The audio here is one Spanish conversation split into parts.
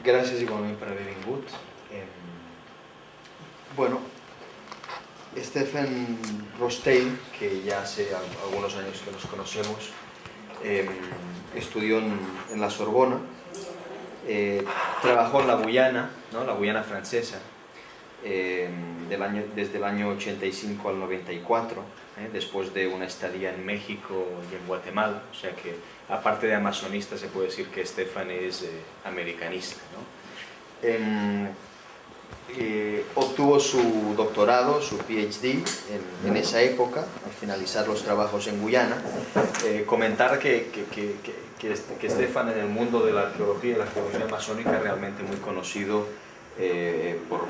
Gràcies igualment per haver vingut. Bueno, Stefan Rostein, que ya hace algunos años que nos conocemos, estudió en la Sorbona, trabajó en la Guyana, ¿no? La Guyana francesa, desde el año 85 al 94, después de una estadía en México y en Guatemala. O sea que, aparte de amazonista, se puede decir que Stefan es americanista, ¿no? Obtuvo su doctorado, su PhD en esa época, al finalizar los trabajos en Guyana. Comentar que Stefan, en el mundo de la arqueología y la arqueología amazónica, es realmente muy conocido por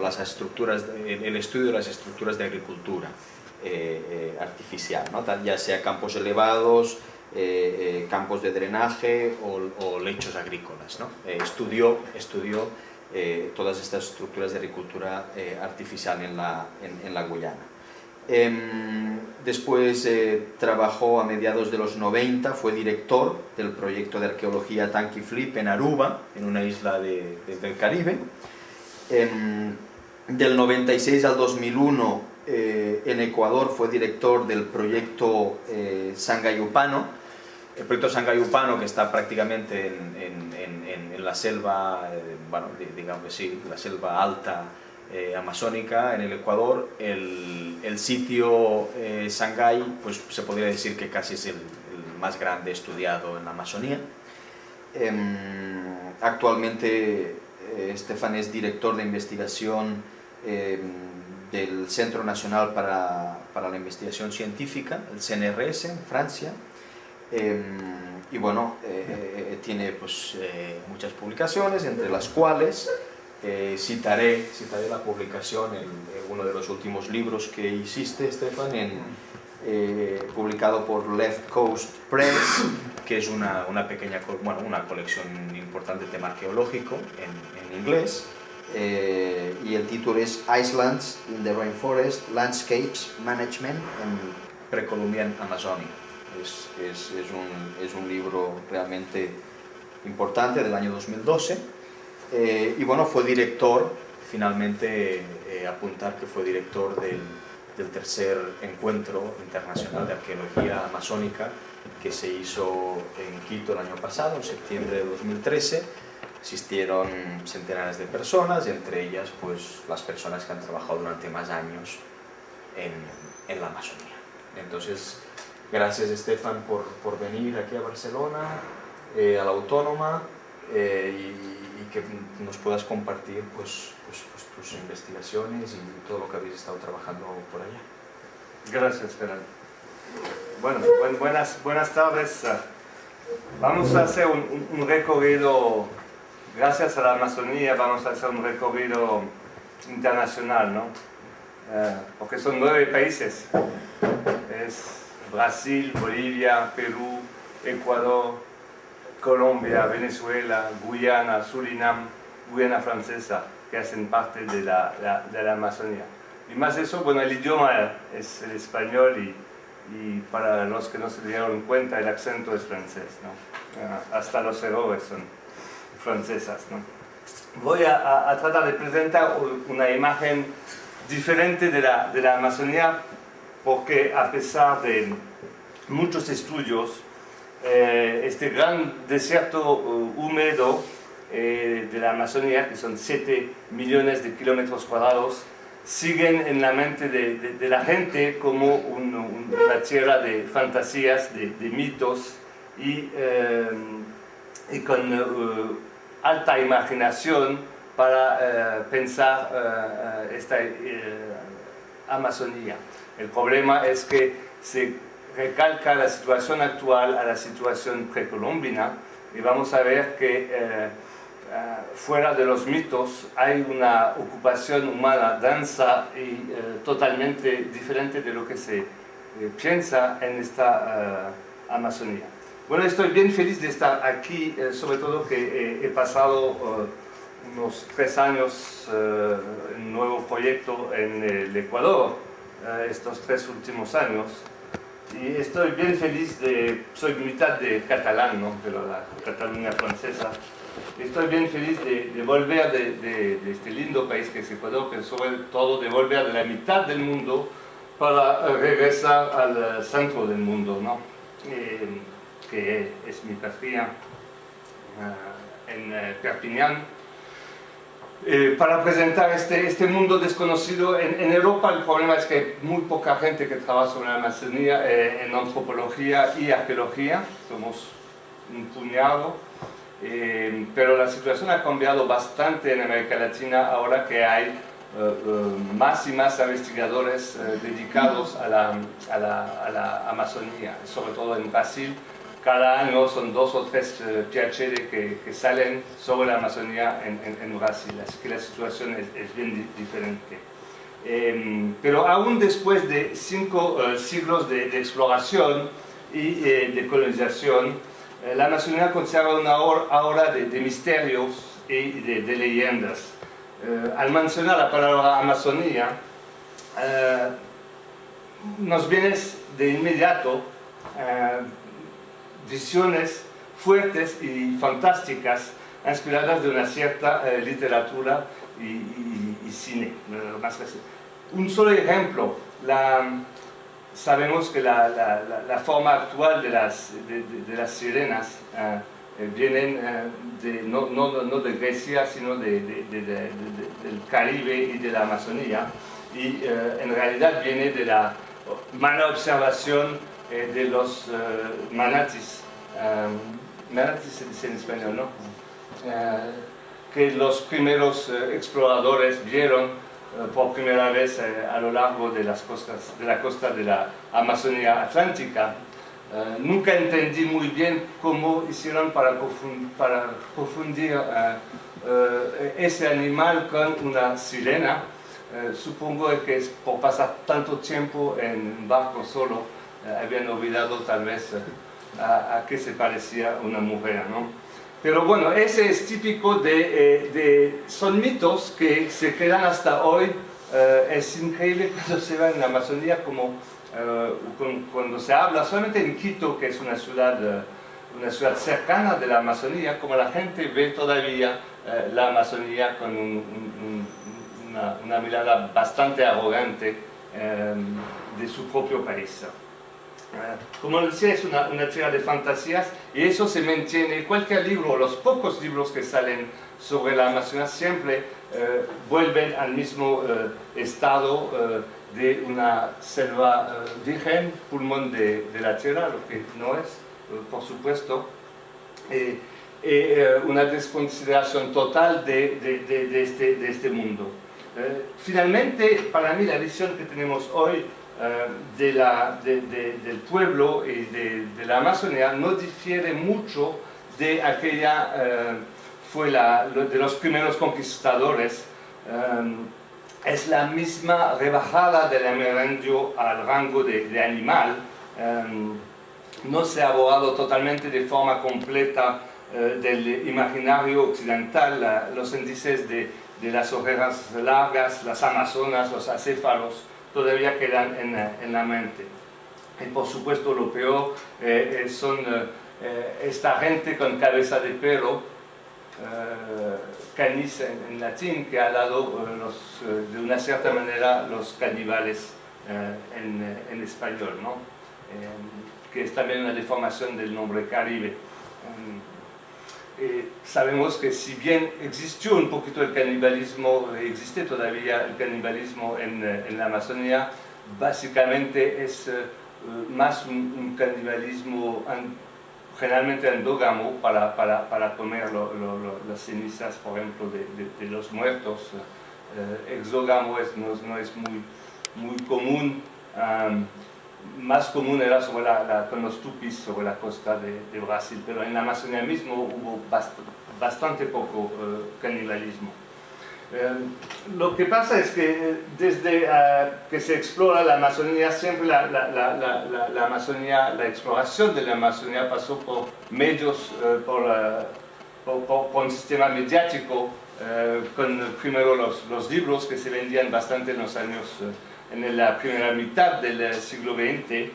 las estructuras, el estudio de las estructuras de agricultura artificial, ¿no? Ya sea campos elevados, campos de drenaje o lechos agrícolas, ¿no? Estudió todas estas estructuras de agricultura artificial en la Guyana. Después trabajó a mediados de los 90, fue director del proyecto de arqueología Tanque Flip en Aruba, en una isla del Caribe. Del 96 al 2001 en Ecuador fue director del proyecto Sangayupano. El proyecto Sangayupano, que está prácticamente en la selva, bueno, digamos que sí, la selva alta amazónica en el Ecuador. El sitio Sangay, pues se podría decir que casi es el más grande estudiado en la Amazonía. Actualmente Stefan es director de investigación del Centro Nacional para la Investigación Científica, el CNRS, en Francia. Y bueno, tiene pues, muchas publicaciones, entre las cuales citaré la publicación en uno de los últimos libros que hiciste, Stefan, publicado por Left Coast Press, que es una pequeña, bueno, una colección importante de tema arqueológico en inglés, y el título es Islands in the Rainforest, Landscapes Management and Pre-Columbian Amazonia. Es un libro realmente importante del año 2012, y bueno, fue director, finalmente apuntar que fue director del tercer encuentro internacional de arqueología amazónica que se hizo en Quito el año pasado, en septiembre de 2013. Asistieron centenares de personas, entre ellas pues las personas que han trabajado durante más años en la Amazonía. Entonces, gracias, Stefan, por venir aquí a Barcelona, a la Autónoma, y que nos puedas compartir pues tus investigaciones y todo lo que habéis estado trabajando por allá. Gracias, Fernando. Bueno, buenas tardes. Vamos a hacer un recorrido, gracias a la Amazonía, vamos a hacer un recorrido internacional, ¿no? Porque son 9 países. Es Brasil, Bolivia, Perú, Ecuador, Colombia, Venezuela, Guyana, Surinam, Guyana Francesa, que hacen parte de la Amazonía. Y más eso, bueno, el idioma es el español y para los que no se dieron cuenta, el acento es francés, ¿no? Hasta los errores son francesas, ¿no? Voy a tratar de presentar una imagen diferente de la Amazonía, porque a pesar de muchos estudios, este gran desierto húmedo de la Amazonía, que son 7 millones de kilómetros cuadrados, siguen en la mente de la gente como una tierra de fantasías, de mitos y con alta imaginación para pensar esta Amazonía. El problema es que se recalca la situación actual a la situación precolombina, y vamos a ver que fuera de los mitos hay una ocupación humana densa y totalmente diferente de lo que se piensa en esta Amazonía. Bueno, estoy bien feliz de estar aquí, sobre todo que he pasado unos 3 años en un nuevo proyecto en el Ecuador, estos 3 últimos años, Y estoy bien feliz soy mitad de catalán, ¿no? Pero la Cataluña francesa. Estoy bien feliz de volver de este lindo país que es Ecuador, pero sobre todo de volver de la mitad del mundo para regresar al centro del mundo, ¿no? Que es mi patria, en Perpiñán, para presentar este mundo desconocido. En Europa el problema es que hay muy poca gente que trabaja sobre la Amazonía en antropología y arqueología, somos un puñado, pero la situación ha cambiado bastante en América Latina ahora que hay más y más investigadores dedicados a la Amazonía, sobre todo en Brasil. Cada año son 2 o 3 PhD que salen sobre la Amazonía en Brasil, así que la situación es bien diferente. Pero aún después de 5 siglos de exploración y de colonización, la Amazonía conserva una aura de misterios y de leyendas. Al mencionar la palabra Amazonía, nos vienen de inmediato visiones fuertes y fantásticas inspiradas de una cierta literatura y cine. Un solo ejemplo, sabemos que la forma actual de las sirenas vienen no de Grecia, sino del Caribe y de la Amazonía, y en realidad viene de la mala observación de los manatis. Manatis se dice en español, ¿no? Que los primeros exploradores vieron por primera vez a lo largo de la costa de la Amazonía Atlántica. Nunca entendí muy bien cómo hicieron para confundir ese animal con una sirena. Supongo que es por pasar tanto tiempo en un barco solo, habían olvidado tal vez a qué se parecía una mujer, ¿no? Pero bueno, ese es típico son mitos que se quedan hasta hoy. Es increíble cuando se va en la Amazonía, como cuando se habla solamente en Quito, que es una ciudad cercana de la Amazonía, como la gente ve todavía la Amazonía con una mirada bastante arrogante de su propio país. Como decía, es una tierra de fantasías, y eso se mantiene. Cualquier libro, los pocos libros que salen sobre la Amazonía siempre vuelven al mismo estado de una selva virgen, pulmón de la tierra, lo que no es, por supuesto, una desconsideración total de este mundo. Finalmente, para mí la visión que tenemos hoy del pueblo y de la Amazonía no difiere mucho de aquella de los primeros conquistadores. Es la misma rebajada del amerindio al rango de animal. No se ha abogado totalmente de forma completa del imaginario occidental. Los índices de las orejas largas, las amazonas, los acéfalos, todavía quedan en la mente. Y por supuesto lo peor son esta gente con cabeza de perro, canis en latín, que ha dado de una cierta manera los caníbales en español, ¿no? Que es también una deformación del nombre Caribe. Sabemos que si bien existió un poquito el canibalismo, existe todavía el canibalismo en la Amazonía, básicamente es más un canibalismo generalmente endógamo para comer las cenizas, por ejemplo, de los muertos. Exógamo no es muy común. Más común era con los tupis sobre la costa de Brasil, pero en la Amazonía mismo hubo bastante poco canibalismo. Lo que pasa es que desde que se explora la Amazonía, siempre la exploración de la Amazonía pasó por medios, por un sistema mediático, con primero los libros que se vendían bastante en los años en la primera mitad del siglo XX,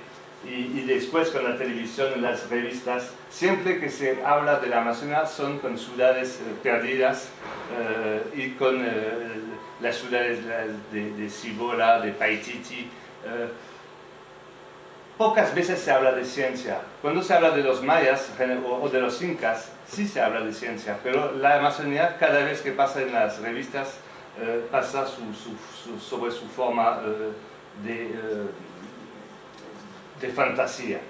y después con la televisión y las revistas, siempre que se habla de la Amazonía son con ciudades perdidas y con las ciudades de Cibola, de Paititi. Pocas veces se habla de ciencia. Cuando se habla de los mayas o de los incas, sí se habla de ciencia, pero la Amazonía, cada vez que pasa en las revistas, pasa sobre su forma de fantasía.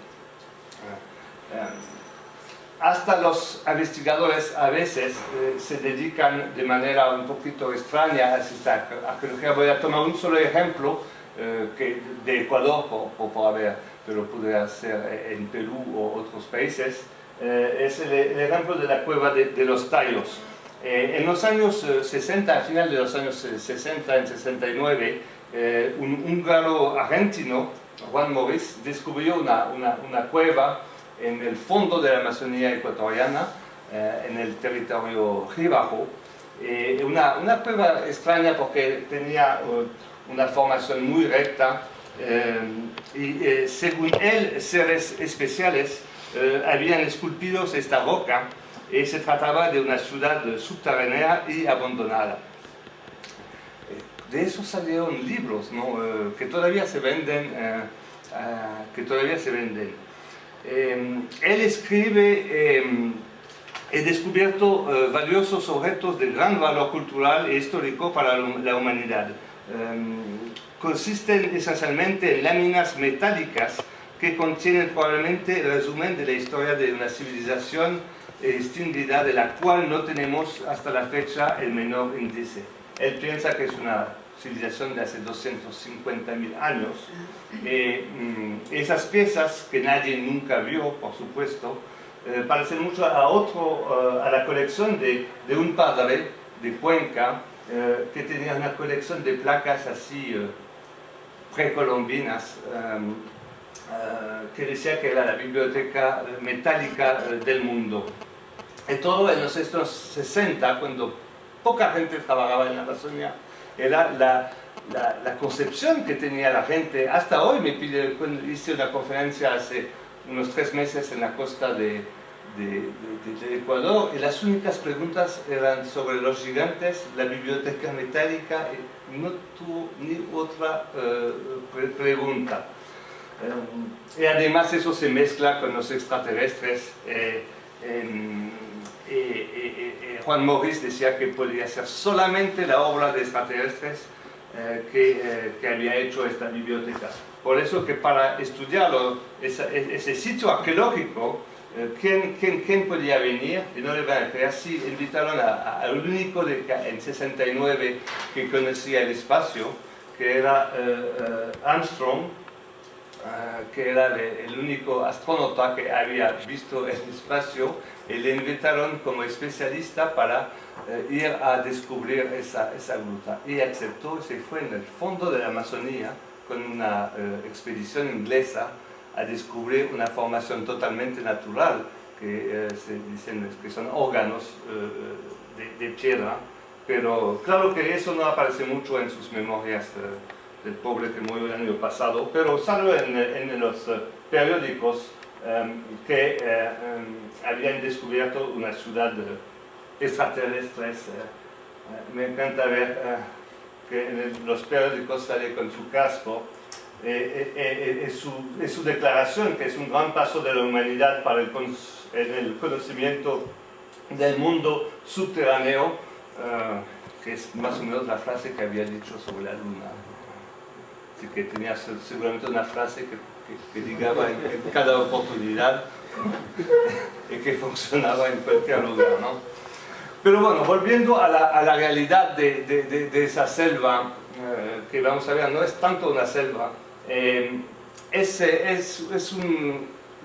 Hasta los investigadores a veces se dedican de manera un poquito extraña a esta arqueología. Voy a tomar un solo ejemplo de Ecuador, pero podría ser en Perú o otros países. Es el ejemplo de la cueva de los Tallos. En los años 60, al final de los años 60, en 69, un húngaro argentino, Juan Morris, descubrió una cueva en el fondo de la Amazonía ecuatoriana, en el territorio Jíbaro. Una cueva extraña porque tenía una formación muy recta y según él, seres especiales habían esculpido esta roca y se trataba de una ciudad subterránea y abandonada. De eso salieron libros, ¿no? Que todavía se venden. Él escribe: he descubierto valiosos objetos de gran valor cultural e histórico para la humanidad. Consisten esencialmente en láminas metálicas que contienen probablemente el resumen de la historia de una civilización extinguida de la cual no tenemos hasta la fecha el menor índice. Él piensa que es una civilización de hace 250.000 años. Esas piezas que nadie nunca vio, por supuesto, parecen mucho a la colección de un padre de Cuenca que tenía una colección de placas así precolombinas, que decía que era la biblioteca metálica del mundo. Y todo en los años 60, cuando poca gente trabajaba en la Amazonía, era la concepción que tenía la gente. Hasta hoy hice una conferencia hace unos 3 meses en la costa de Ecuador, y las únicas preguntas eran sobre los gigantes, la biblioteca metálica, y no tuvo ni otra pregunta. Y además eso se mezcla con los extraterrestres. Juan Morris decía que podría ser solamente la obra de extraterrestres que había hecho esta biblioteca. Por eso que para estudiarlo, ese sitio arqueológico, ¿quién podía venir? Y no le van a creer. Sí, invitaron al único en 69 que conocía el espacio, que era Armstrong, que era el único astronauta que había visto el espacio, y le invitaron como especialista para ir a descubrir esa gruta. Y aceptó y se fue en el fondo de la Amazonía con una expedición inglesa a descubrir una formación totalmente natural, que se dicen que son órganos de piedra, pero claro que eso no aparece mucho en sus memorias del pobre que murió el año pasado, pero salió en los periódicos que habían descubierto una ciudad extraterrestre. Me encanta ver que en los periódicos sale con su casco. Es su declaración, que es un gran paso de la humanidad para el conocimiento del mundo subterráneo, que es más o menos la frase que había dicho sobre la luna. Así que tenía seguramente una frase que digaba en cada oportunidad y que funcionaba en cualquier lugar, ¿no? Pero bueno, volviendo a la realidad de esa selva, que vamos a ver, no es tanto una selva.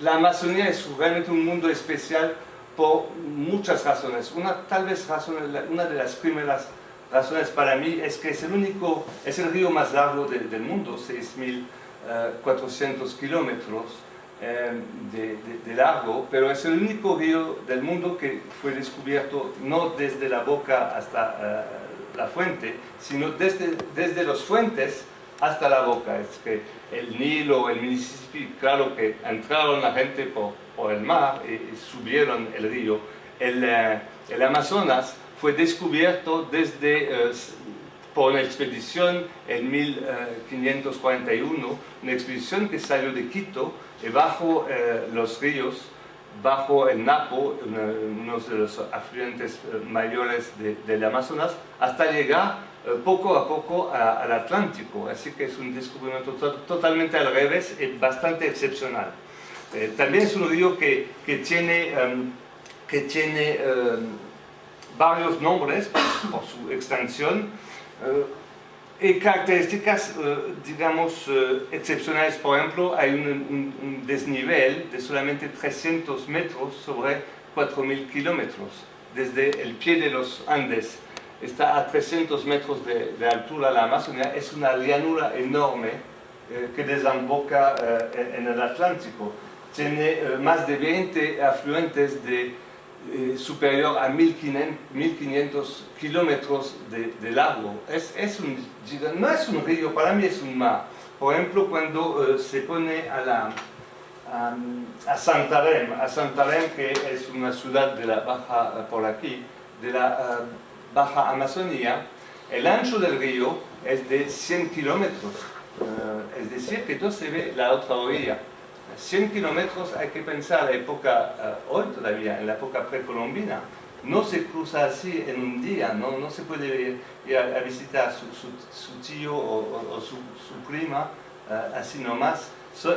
La Amazonía es realmente un mundo especial por muchas razones. Una de las primeras razones para mí es que es el río más largo del mundo, 6.400 kilómetros de largo, pero es el único río del mundo que fue descubierto no desde la boca hasta la fuente, sino desde las fuentes hasta la boca. Es que el Nilo, el Mississippi, claro que entraron la gente por el mar y subieron el río. El Amazonas fue descubierto por una expedición en 1541, una expedición que salió de Quito y bajo los ríos, bajo el Napo, uno de los afluentes mayores del Amazonas, hasta llegar poco a poco al Atlántico. Así que es un descubrimiento totalmente al revés y bastante excepcional. También es un río que tiene varios nombres por su extensión y características, digamos, excepcionales. Por ejemplo, hay un desnivel de solamente 300 metros sobre 4.000 kilómetros. Desde el pie de los Andes está a 300 metros de altura la Amazonía. Es una llanura enorme que desemboca en el Atlántico. Tiene más de 20 afluentes superior a 1.500 kilómetros de largo. No es un río, para mí es un mar. Por ejemplo, cuando se pone a Santarém, que es una ciudad de la Baja, por aquí, de la Baja Amazonía, el ancho del río es de 100 kilómetros, es decir, que no se ve la otra orilla. 100 kilómetros, hay que pensar, la época, hoy todavía, en la época precolombina, no se cruza así en un día, no se puede ir a visitar su tío o su prima así nomás.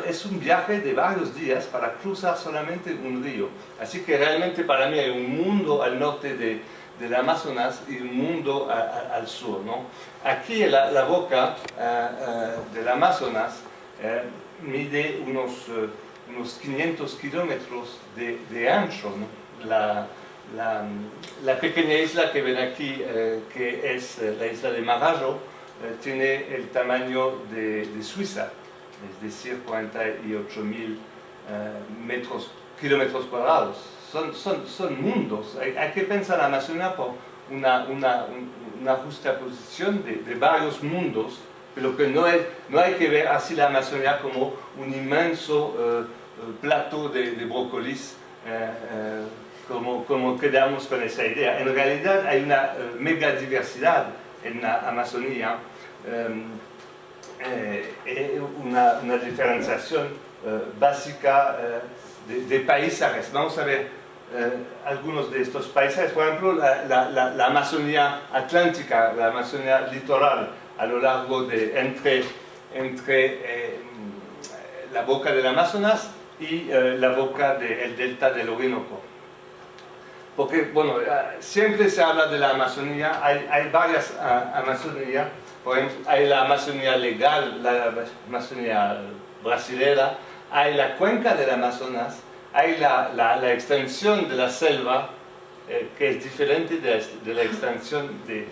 Es un viaje de varios días para cruzar solamente un río. Así que realmente para mí hay un mundo al norte del Amazonas y un mundo al sur, ¿no? Aquí la boca del Amazonas mide unos 500 kilómetros de ancho, ¿no? La pequeña isla que ven aquí, que es la isla de Magallo, tiene el tamaño de Suiza, es decir, 48.000 kilómetros cuadrados. Son mundos. Hay que pensar la Amazonía por una justaposición de varios mundos, pero que no hay que ver así la Amazonía como un inmenso plato de brócolis, como quedamos con esa idea. En realidad hay una mega diversidad en la Amazonía, una diferenciación básica de paisajes. Vamos a ver algunos de estos paisajes. Por ejemplo, la Amazonía atlántica, la Amazonía litoral, a lo largo entre la boca del Amazonas y la boca del delta del Orinoco. Porque, bueno, siempre se habla de la Amazonía, hay varias Amazonías. Por ejemplo, hay la Amazonía legal, la Amazonía brasilera, hay la cuenca del Amazonas, hay la extensión de la selva, que es diferente de la extensión de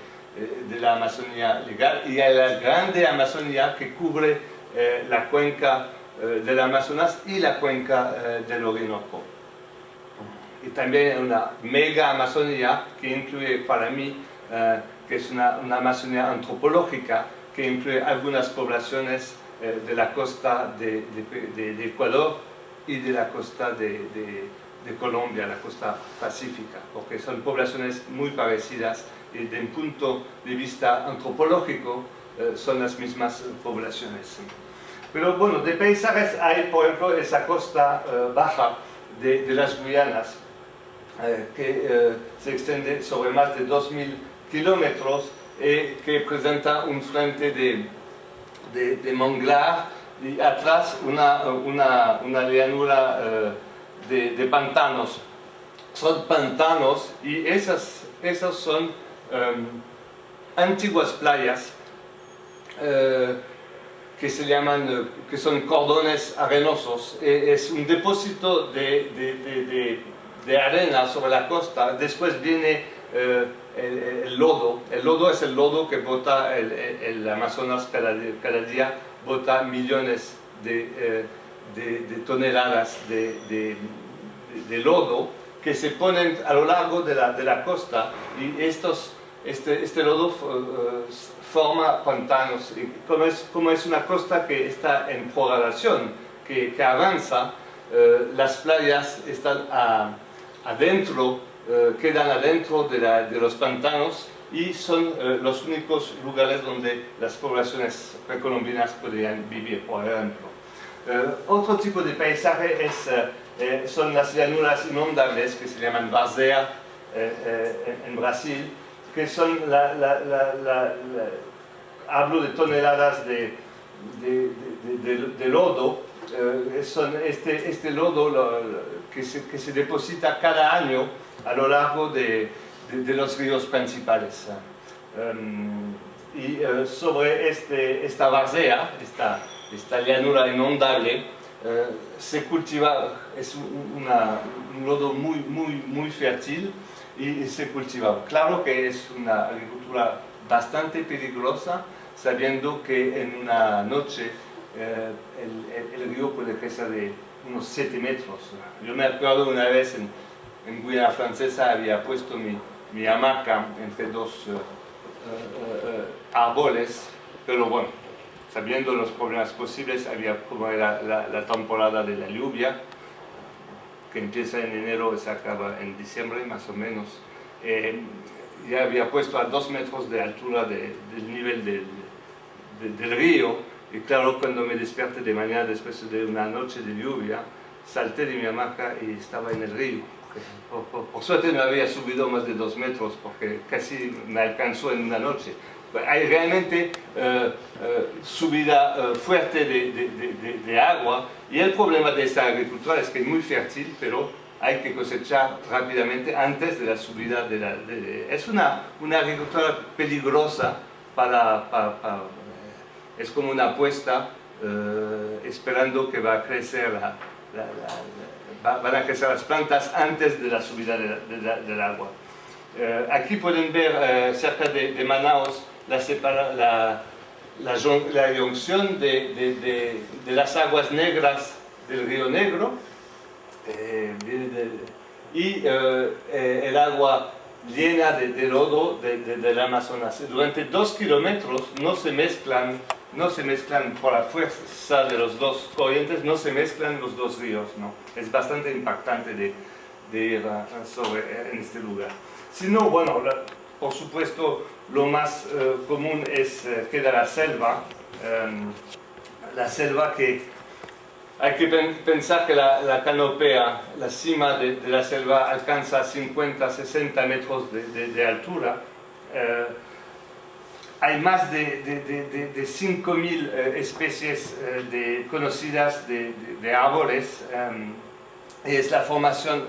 la Amazonía legal, y hay la grande Amazonía que cubre la cuenca del Amazonas y la cuenca del Orinoco. Y también una mega Amazonía que incluye para mí, que es una Amazonía antropológica, que incluye algunas poblaciones de la costa de Ecuador y de la costa de Colombia, la costa pacífica, porque son poblaciones muy parecidas y desde un punto de vista antropológico son las mismas poblaciones. Pero bueno, de paisajes hay, por ejemplo, esa costa baja de las Guyanas, que se extiende sobre más de 2.000 kilómetros y que presenta un frente de manglar y atrás una llanura de pantanos. Son pantanos y esas son antiguas playas que se llaman, que son cordones arenosos. Es un depósito de arena sobre la costa. Después viene el lodo. El lodo es el lodo que bota el Amazonas cada día, bota millones de toneladas de lodo que se ponen a lo largo de la costa, y estos este lodo forma pantanos. Y como es una costa que está en progradación, que avanza, las playas están adentro, quedan adentro de los pantanos y son los únicos lugares donde las poblaciones precolombinas podrían vivir, por ejemplo. Otro tipo de paisaje son las llanuras inundables, que se llaman várzea en Brasil, que son hablo de toneladas de lodo. Son este lodo que se deposita cada año a lo largo de los ríos principales. Y sobre esta várzea, esta llanura inundable, se cultiva, es un lodo muy fértil y se cultiva. Claro que es una agricultura bastante peligrosa, sabiendo que en una noche el río puede crecer de unos 7 metros. Yo me acuerdo una vez en Guyana Francesa, había puesto mi hamaca entre dos árboles, pero bueno, sabiendo los problemas posibles, como era la temporada de la lluvia, que empieza en enero y se acaba en diciembre más o menos, ya había puesto a 2 metros de altura del nivel del río, y claro, cuando me desperté de mañana después de una noche de lluvia, salté de mi hamaca y estaba en el río. Por suerte no había subido más de 2 metros porque casi me alcanzó en una noche. Hay realmente subida fuerte de agua, y el problema de esta agricultura es que es muy fértil, pero hay que cosechar rápidamente antes de la subida es una agricultura peligrosa es como una apuesta esperando que va a crecer van a crecer las plantas antes de la subida del agua. Aquí pueden ver cerca de Manaus la junción de las aguas negras del Río Negro y el agua llena de lodo del Amazonas. Durante 2 kilómetros no se mezclan por la fuerza de los dos corrientes, no se mezclan los dos ríos, ¿no? Es bastante impactante de ir en este lugar. Si no, bueno, por supuesto, lo más común queda la selva que hay que pensar que la canopea, la cima de la selva alcanza 50-60 metros de altura. Hay más de 5.000 especies conocidas de árboles. Es la formación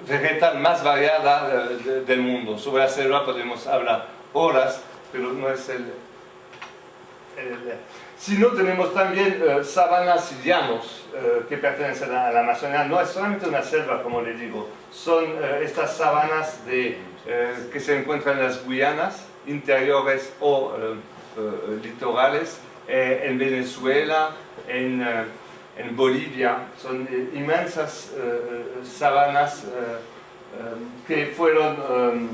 vegetal más variada del mundo. Sobre la selva podemos hablar horas, pero no es sino tenemos también sabanas y llanos que pertenecen a la Amazonía. No es solamente una selva, como les digo, son estas sabanas que se encuentran en las Guyanas interiores o litorales, en Venezuela, en Bolivia. Son inmensas sabanas que fueron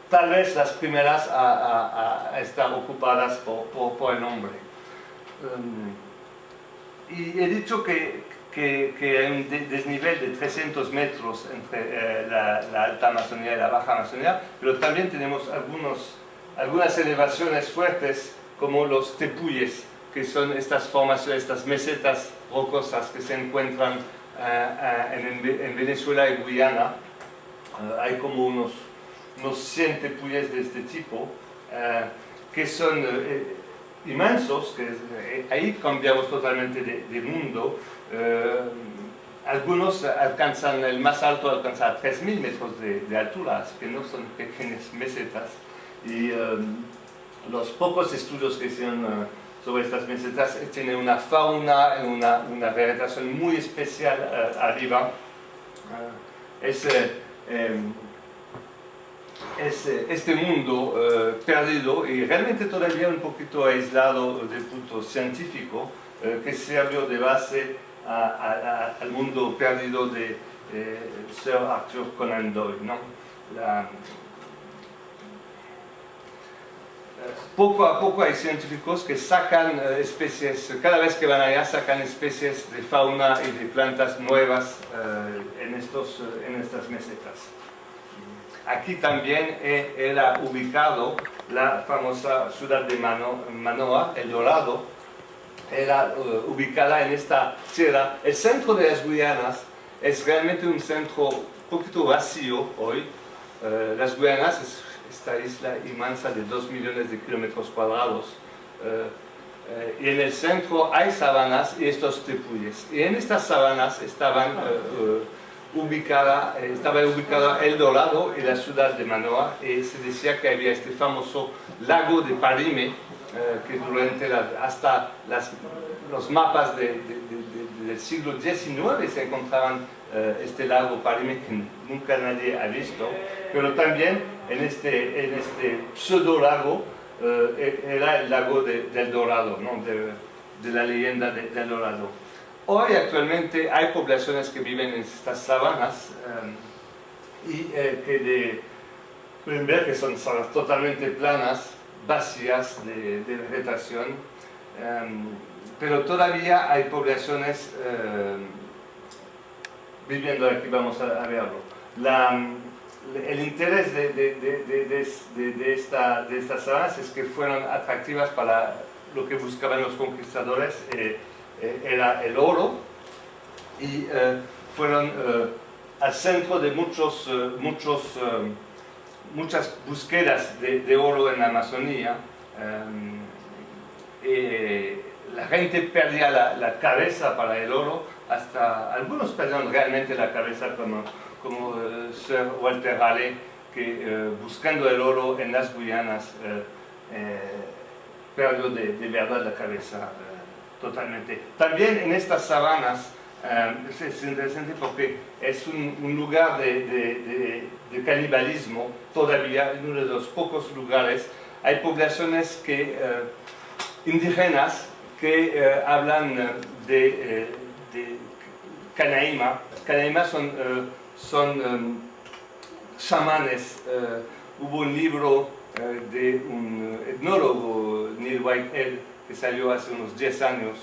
tal vez las primeras a estar ocupadas por el hombre. Y he dicho que hay un desnivel de 300 metros entre la alta Amazonía y la baja Amazonía, pero también tenemos algunas elevaciones fuertes, como los tepuyes, que son estas formaciones, estas mesetas rocosas que se encuentran en Venezuela y Guyana. Hay como unos 100 tepuyes de este tipo, que son inmensos, ahí cambiamos totalmente de mundo. Algunos alcanzan, el más alto alcanza 3.000 metros de altura, así que no son pequeñas mesetas. Y los pocos estudios que hicieron sobre estas mesetas tienen una fauna, una vegetación muy especial arriba. Este mundo perdido y realmente todavía un poquito aislado del punto científico, que sirvió de base al mundo perdido de Sir Arthur Conan Doyle, ¿no? poco a poco hay científicos que sacan especies, cada vez que van allá sacan especies de fauna y de plantas nuevas en estas mesetas. Aquí también era ubicado la famosa ciudad de Manoa, El Dorado, era ubicada en esta tierra. El centro de las Guyanas es realmente un centro un poquito vacío hoy. Las Guyanas es esta isla inmensa de 2 millones de kilómetros cuadrados. Y en el centro hay sabanas y estos tepuyes. Y en estas sabanas estaba ubicado El Dorado y la ciudad de Manoa. Y se decía que había este famoso lago de Parime, que durante hasta los mapas del siglo XIX se encontraban este lago Parime que nunca nadie ha visto, pero también en este pseudo lago era el lago del Dorado, ¿no? de la leyenda del Dorado. Hoy actualmente hay poblaciones que viven en estas sabanas y que pueden ver que son sabanas totalmente planas, vacías de vegetación, pero todavía hay poblaciones viviendo aquí, vamos a verlo. El interés de estas sabanas es que fueron atractivas para lo que buscaban los conquistadores, era el oro, y fueron al centro de muchas búsquedas de oro en la Amazonía. La gente perdía la cabeza para el oro, hasta algunos perdieron realmente la cabeza, como Sir Walter Raleigh, que buscando el oro en las Guyanas perdió de verdad la cabeza totalmente. También en estas sabanas es interesante porque es un lugar de canibalismo. Todavía en uno de los pocos lugares hay poblaciones indígenas que hablan de Canaima. Canaima son chamanes. Hubo un libro de un etnólogo, Neil Whitehead, que salió hace unos 10 años,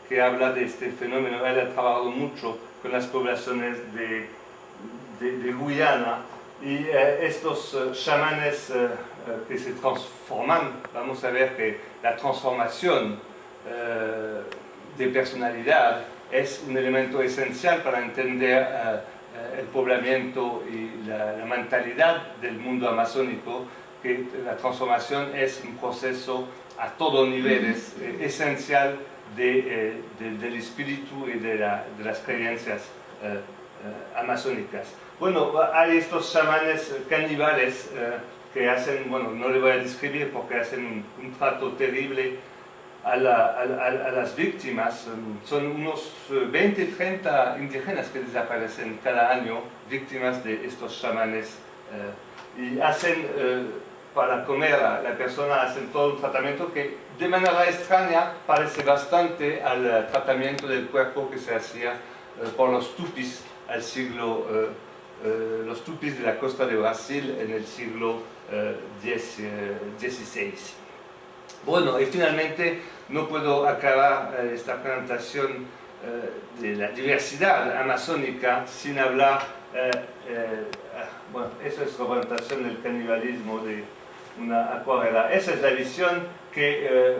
que habla de este fenómeno. Él ha trabajado mucho con las poblaciones de Guyana, y estos chamanes que se transforman, vamos a ver que la transformación de personalidad es un elemento esencial para entender el poblamiento y la mentalidad del mundo amazónico, que la transformación es un proceso a todos niveles esencial del espíritu y de las creencias amazónicas. Bueno, hay estos chamanes caníbales que hacen, bueno, no le voy a describir porque hacen un trato terrible a las víctimas. Son unos 20-30 indígenas que desaparecen cada año, víctimas de estos chamanes, y hacen, para comer a la persona, hacen todo un tratamiento que de manera extraña parece bastante al tratamiento del cuerpo que se hacía por los tupis al siglo, los tupis de la costa de Brasil en el siglo XVI. Bueno, y finalmente no puedo acabar esta presentación de la diversidad amazónica sin hablar, bueno, esa es la representación del canibalismo de una acuarela. Esa es la visión que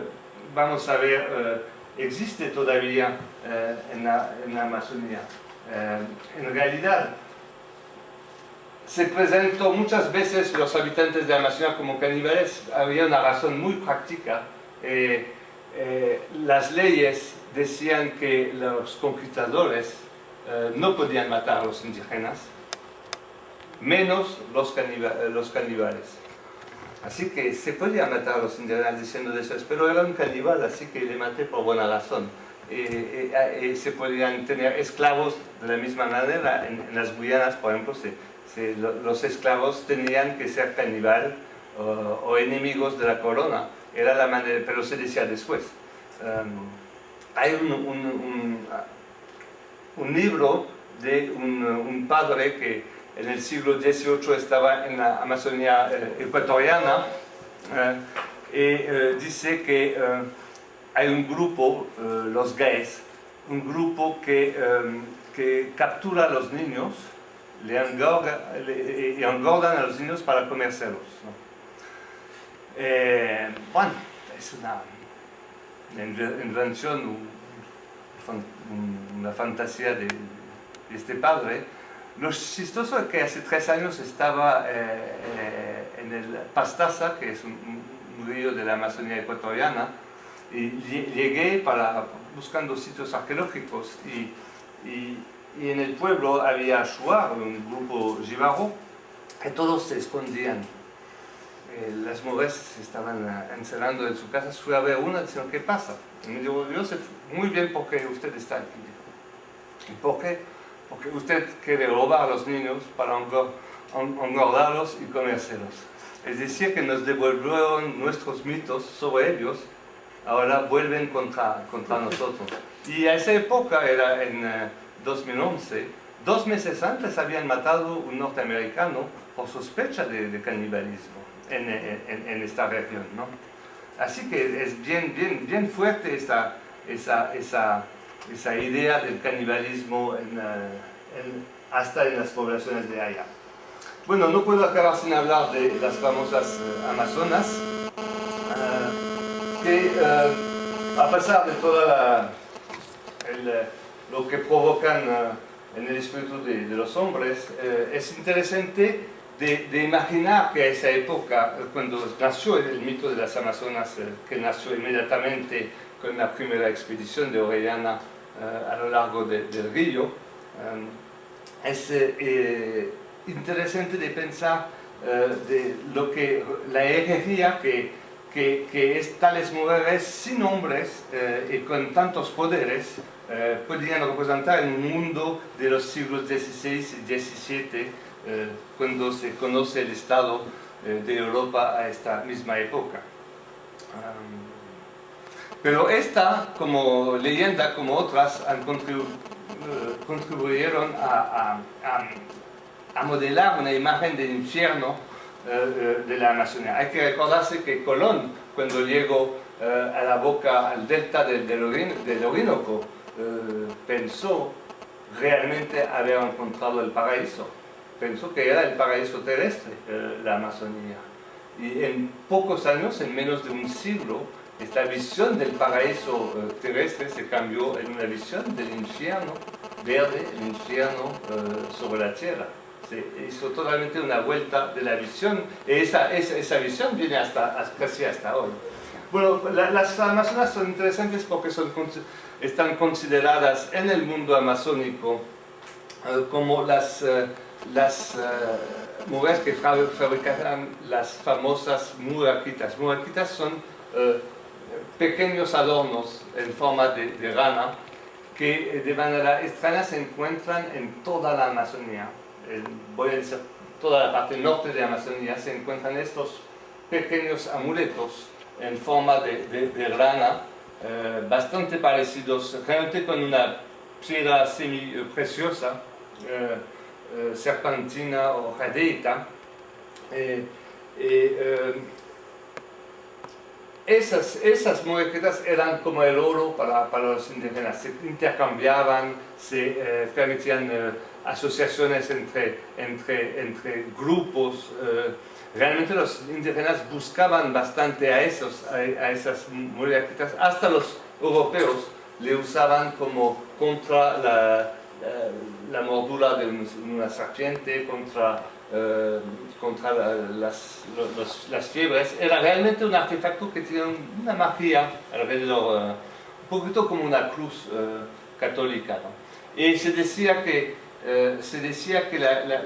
vamos a ver existe todavía en la Amazonía. En realidad, se presentó muchas veces los habitantes de Amazonía como caníbales. Había una razón muy práctica. Las leyes decían que los conquistadores no podían matar a los indígenas, menos los caníbales. Así que se podía matar a los indígenas diciendo de eso, pero era un caníbal, así que le maté por buena razón. Se podían tener esclavos de la misma manera. En las Guyanas, por ejemplo, los esclavos tenían que ser caníbal o enemigos de la corona. Era la manera, pero se decía después. Hay un libro de un padre que en el siglo XVIII estaba en la Amazonía ecuatoriana, dice que hay un grupo, los gays, un grupo que captura a los niños y engordan a los niños para comérselos, ¿no? Bueno, es una invención, una fantasía de este padre. Lo chistoso es que hace 3 años estaba en el Pastaza, que es un río de la Amazonía ecuatoriana, y llegué buscando sitios arqueológicos y en el pueblo había Shuar, un grupo Jibaro, que todos se escondían. Las mujeres se estaban encerrando en su casa. Fui a ver una diciendo, ¿qué pasa? Y me dijo, yo sé muy bien por qué usted está aquí. ¿Y por qué? Porque usted quiere robar a los niños para engordarlos y comérselos. Es decir, que nos devolvieron nuestros mitos sobre ellos, ahora vuelven contra nosotros. Y a esa época, era en 2011, 2 meses antes habían matado a un norteamericano por sospecha de canibalismo en esta región, ¿no? Así que es bien fuerte esa idea del canibalismo hasta en las poblaciones de allá. Bueno, no puedo acabar sin hablar de las famosas Amazonas, que a pesar de todo lo que provocan en el espíritu de los hombres, es interesante de imaginar que a esa época, cuando nació el mito de las Amazonas, que nació inmediatamente con la primera expedición de Orellana a lo largo del río, es interesante de pensar de la herejía que es tales mujeres sin hombres y con tantos poderes podían representar en un mundo de los siglos XVI y XVII, cuando se conoce el estado de Europa a esta misma época. Pero esta, como leyenda, como otras, contribuyeron a modelar una imagen del infierno de la Amazonía. Hay que recordarse que Colón, cuando llegó a la boca, al delta del Orinoco, pensó realmente haber encontrado el paraíso. Pensó que era el paraíso terrestre, la Amazonía. Y en pocos años, en menos de un siglo, esta visión del paraíso terrestre se cambió en una visión del infierno verde, el infierno sobre la tierra. Se hizo totalmente una vuelta de la visión, y esa visión viene casi hasta hoy. Bueno, las Amazonas son interesantes porque están consideradas en el mundo amazónico como las mujeres que fabrican las famosas muraquitas. Muraquitas son pequeños adornos en forma de rana que de manera extraña se encuentran en toda la Amazonía. Voy a decir, toda la parte norte de la Amazonía se encuentran estos pequeños amuletos en forma de rana, bastante parecidos, realmente con una piedra semi-preciosa, serpentina o jadeita. Esas muñequitas eran como el oro para los indígenas, se intercambiaban, se permitían asociaciones entre grupos. Realmente los indígenas buscaban bastante a esas muñequitas, hasta los europeos le usaban como contra la mordura de una serpiente, contra las fiebres. Era realmente un artefacto que tenía una magia alrededor, un poquito como una cruz católica, ¿no? Y se decía que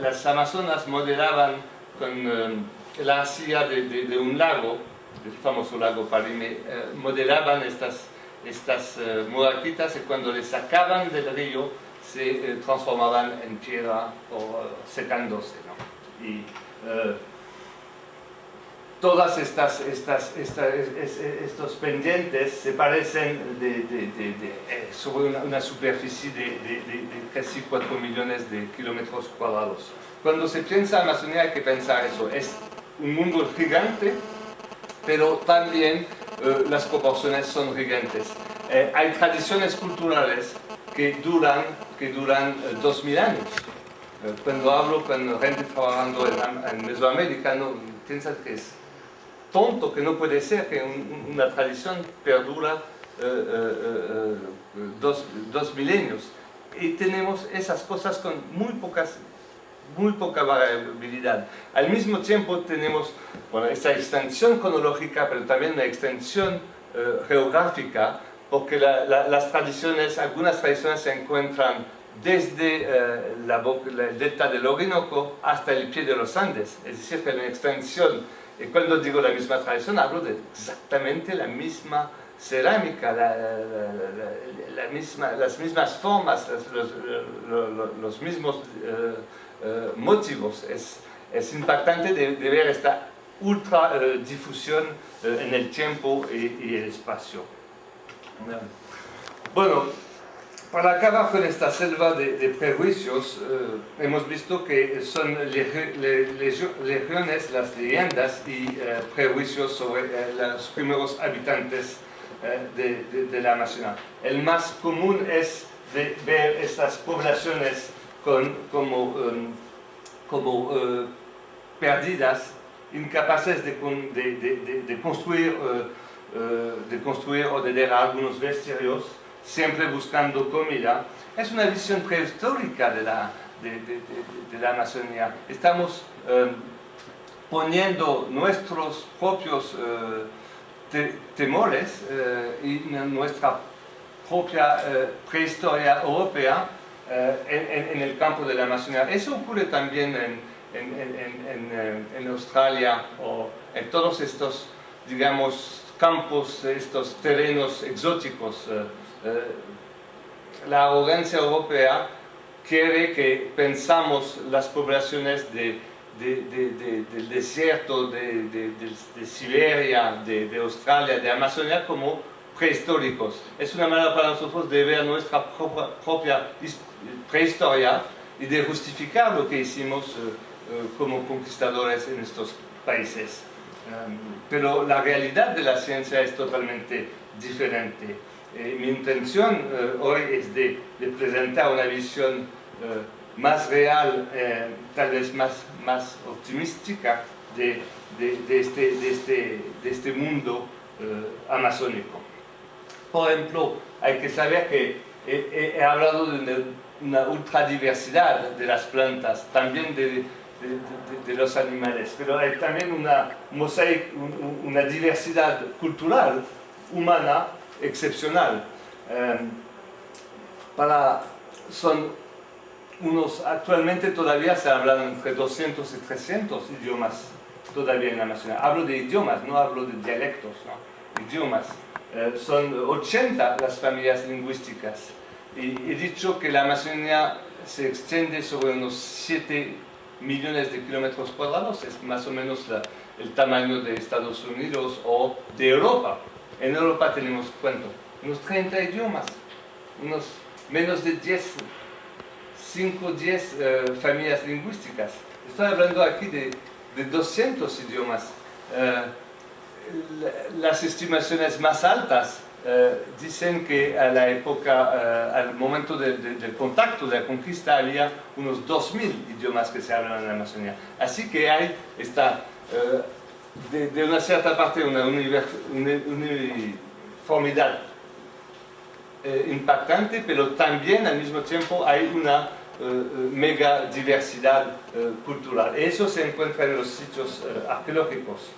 las amazonas modelaban con la arcilla de un lago, el famoso lago Parime, modelaban estas muraquitas, y cuando les sacaban del río se transformaban en piedra o secándose, ¿no? Y todas estos pendientes se parecen sobre una superficie de casi 4 millones de kilómetros cuadrados. Cuando se piensa en Amazonía hay que pensar eso, es un mundo gigante pero también las proporciones son gigantes. Hay tradiciones culturales que duran 2000 años. Cuando hablo con gente trabajando en Mesoamérica, no, piensan que es tonto, que no puede ser que una tradición perdura 2 milenios. Y tenemos esas cosas con muy poca variabilidad. Al mismo tiempo tenemos, bueno, esta extensión cronológica, pero también una extensión geográfica, porque algunas tradiciones se encuentran desde el delta del Orinoco hasta el pie de los Andes, es decir, que hay una extensión. Y cuando digo la misma tradición, hablo de exactamente la misma cerámica, las mismas formas, los mismos motivos. Es impactante de ver esta ultra difusión en el tiempo y el espacio. Bueno, para acabar con esta selva de prejuicios, hemos visto que son legiones las leyendas y prejuicios sobre los primeros habitantes de la Amazonia. El más común es de ver estas poblaciones como perdidas, incapaces de construir o de dejar algunos vestigrios, siempre buscando comida. Es una visión prehistórica de la Amazonía. Estamos poniendo nuestros propios temores y nuestra propia prehistoria europea en el campo de la Amazonía. Eso ocurre también en Australia o en todos estos, digamos, campos, estos terrenos exóticos. La arrogancia europea quiere que pensamos las poblaciones del desierto, de Siberia, de Australia, de Amazonia como prehistóricos. Es una manera para nosotros de ver nuestra propia prehistoria y de justificar lo que hicimos como conquistadores en estos países. Pero la realidad de la ciencia es totalmente diferente. Mi intención hoy es de presentar una visión más real, tal vez más optimística de este mundo amazónico. Por ejemplo, hay que saber que he hablado de una ultradiversidad de las plantas, también de los animales, pero hay también una diversidad cultural humana excepcional. Actualmente todavía se hablan entre 200 y 300 idiomas todavía en la Amazonía. Hablo de idiomas, no hablo de dialectos, ¿no? Idiomas. Son 80 las familias lingüísticas. Y he dicho que la Amazonía se extiende sobre unos 7 millones de kilómetros cuadrados, es más o menos el tamaño de Estados Unidos o de Europa. En Europa tenemos, ¿cuánto? Unos 30 idiomas, unos menos de 5 o 10 familias lingüísticas. Estoy hablando aquí de 200 idiomas. Las estimaciones más altas dicen que a la época, al momento del contacto, de la conquista, había unos 2000 idiomas que se hablan en la Amazonía. Así que hay de una cierta parte una uniformidad impactante, pero también al mismo tiempo hay una mega diversidad cultural. Eso se encuentra en los sitios arqueológicos.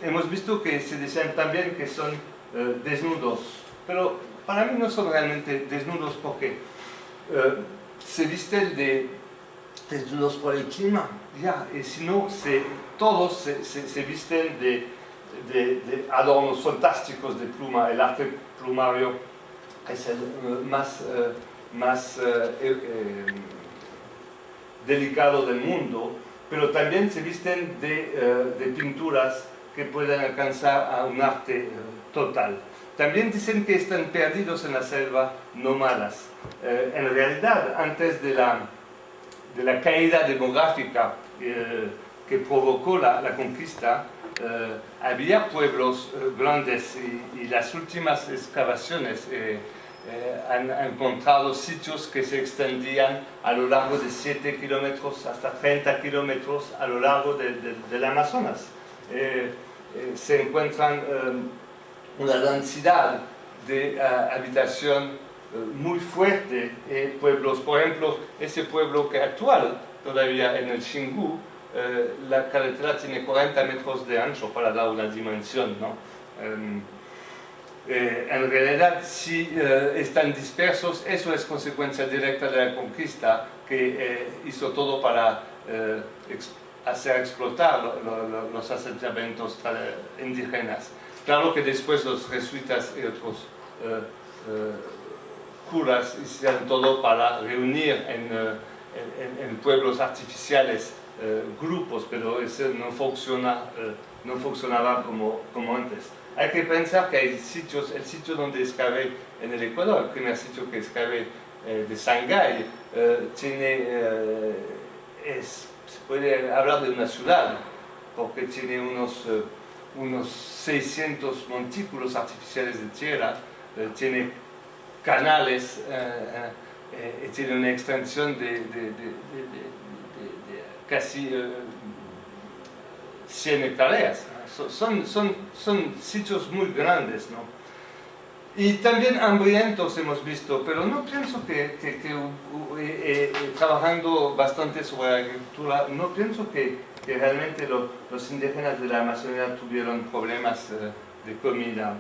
Hemos visto que se dicen también que son desnudos, pero para mí no son realmente desnudos porque se visten desnudos por el clima, ya, y si no, todos se visten de adornos fantásticos de pluma. El arte plumario es el más delicado del mundo, pero también se visten de pinturas que pueden alcanzar a un arte total. También dicen que están perdidos en la selva nómadas. En realidad, antes de la caída demográfica que provocó la conquista, había pueblos grandes y las últimas excavaciones han encontrado sitios que se extendían a lo largo de 7 kilómetros hasta 30 kilómetros a lo largo del Amazonas. Se encuentran una densidad de habitación muy fuerte, pueblos, por ejemplo, ese pueblo que actual todavía en el Xingu, la carretera tiene 40 metros de ancho para dar una dimensión, ¿no? En realidad, si están dispersos, eso es consecuencia directa de la conquista, que hizo todo para hacer explotar los asentamientos indígenas. Claro que después los jesuitas y otros curas hicieron todo para reunir en pueblos artificiales grupos, pero eso no funcionaba como antes. Hay que pensar que hay sitios, el sitio donde excavé en el Ecuador, el primer sitio que excavé de Shanghái, se puede hablar de una ciudad, porque tiene unos 600 montículos artificiales de tierra, tiene canales, tiene una extensión de casi 100 hectáreas. Son sitios muy grandes, ¿no? Y también hambrientos hemos visto, pero no pienso que trabajando bastante sobre la agricultura, no pienso que realmente los indígenas de la Amazonía tuvieron problemas de comida.